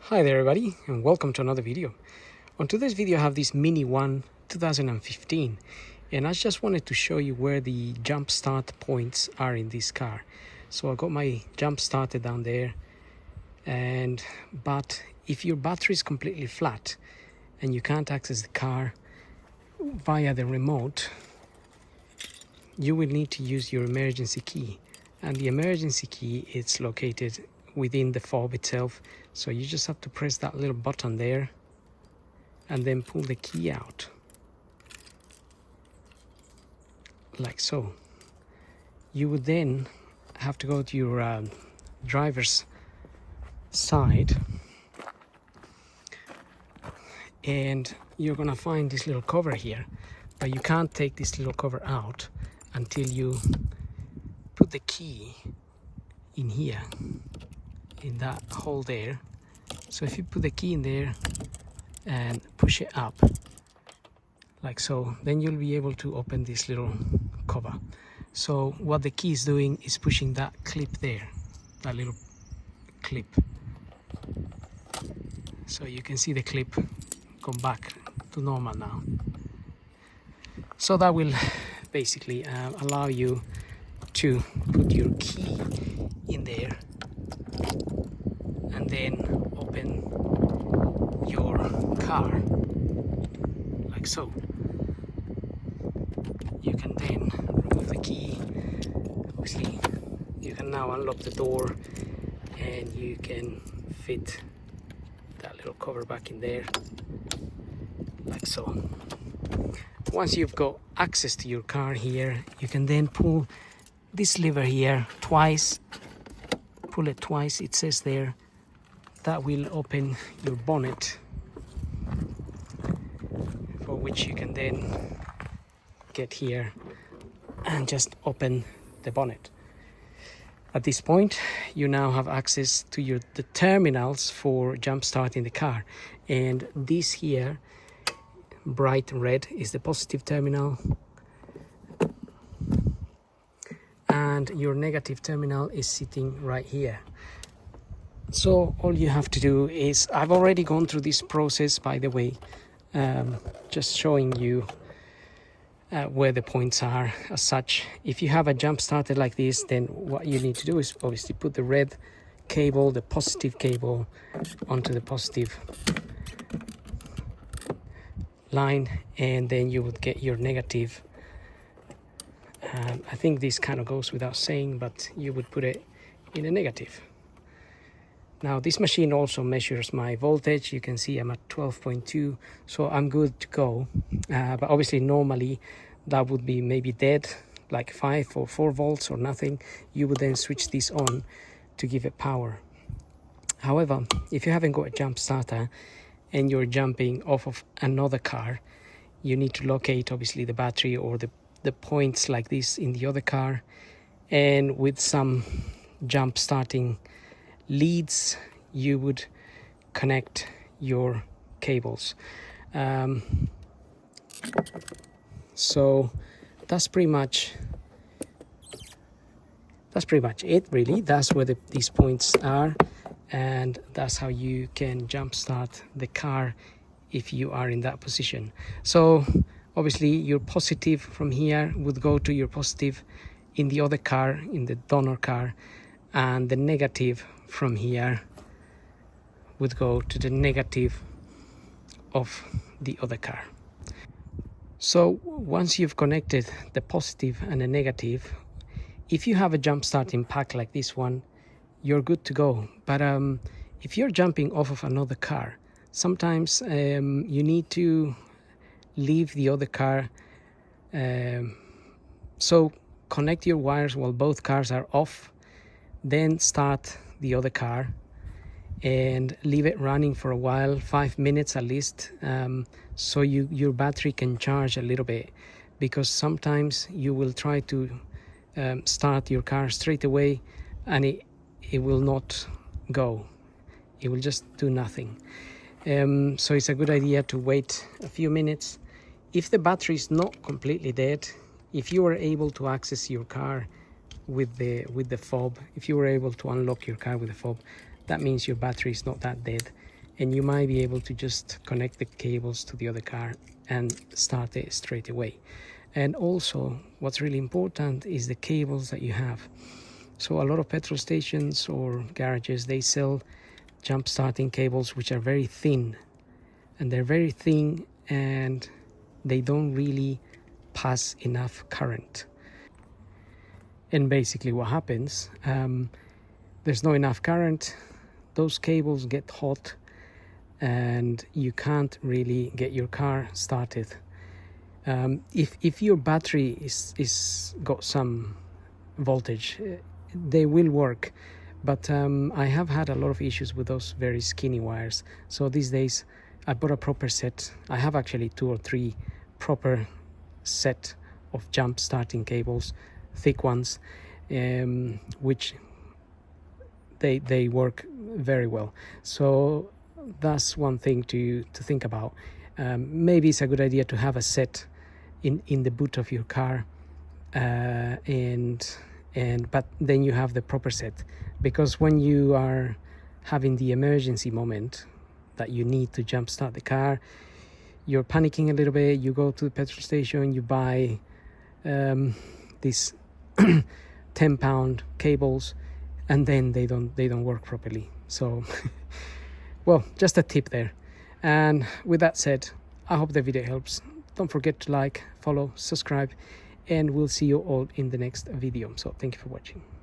Hi there everybody and welcome to another video. On today's video I have this Mini One 2015 and I just wanted to show you where the jump start points are in this car. So I got my jump starter down there, but if your battery is completely flat and you can't access the car via the remote, you will need to use your emergency key, and the emergency key is located within the fob itself. So you just have to press that little button there and then pull the key out like so. You would then have to go to your driver's side and you're gonna find this little cover here, but you can't take this little cover out until you put the key in here, in that hole there. So if you put the key in there and push it up like so, then you'll be able to open this little cover. So what the key is doing is pushing that clip there, that little clip. So you can see the clip go back to normal now. So that will basically allow you to put your key in there and then open your car like so. You can then remove the key. Obviously you can now unlock the door and you can fit that little cover back in there like so. Once you've got access to your car here, you can then pull this lever here twice. Pull it twice, it says there. That will open your bonnet, for which you can then get here and just open the bonnet. At this point you now have access to the terminals for jump starting the car, and this here bright red is the positive terminal and your negative terminal is sitting right here. So all you have to do is, I've already gone through this process by the way, just showing you where the points are as such. If you have a jump starter like this, then what you need to do is obviously put the red cable, the positive cable, onto the positive line, and then you would get your negative. I think this kind of goes without saying, but you would put it in a negative. Now this machine also measures my voltage. You can see I'm at 12.2, so I'm good to go. But obviously normally that would be maybe dead, like 5 or 4 volts or nothing. You would then switch this on to give it power. However, if you haven't got a jump starter and you're jumping off of another car, you need to locate obviously the battery or the points like this in the other car, and with some jump starting leads you would connect your cables. So that's pretty much it really. That's where these points are, and that's how you can jump start the car if you are in that position. So obviously your positive from here would go to your positive in the other car, in the donor car, and the negative from here would go to the negative of the other car. So once you've connected the positive and the negative, if you have a jump starting pack like this one, you're good to go. But if you're jumping off of another car, sometimes you need to leave the other car. So connect your wires while both cars are off, then start the other car and leave it running for a while, 5 minutes at least, so your battery can charge a little bit, because sometimes you will try to start your car straight away and it will not go. It will just do nothing. So it's a good idea to wait a few minutes. If the battery is not completely dead, if you are able to access your car with the fob, if you were able to unlock your car with the fob, that means your battery is not that dead and you might be able to just connect the cables to the other car and start it straight away. And also what's really important is the cables that you have. So a lot of petrol stations or garages, they sell jump starting cables which are very thin, and they're very thin and they don't really pass enough current. And basically what happens, there's not enough current, those cables get hot, and you can't really get your car started. If your battery is got some voltage, they will work, but I have had a lot of issues with those very skinny wires. So these days I bought a proper set. I have actually 2 or 3 proper set of jump starting cables, thick ones, which they work very well. So that's one thing to think about. Maybe it's a good idea to have a set in the boot of your car, but then you have the proper set, because when you are having the emergency moment that you need to jump start the car, you're panicking a little bit, you go to the petrol station, you buy these 10-pound cables, and then they don't work properly. So well, just a tip there. And with that said, I hope the video helps. Don't forget to like, follow, subscribe, and we'll see you all in the next video. So thank you for watching.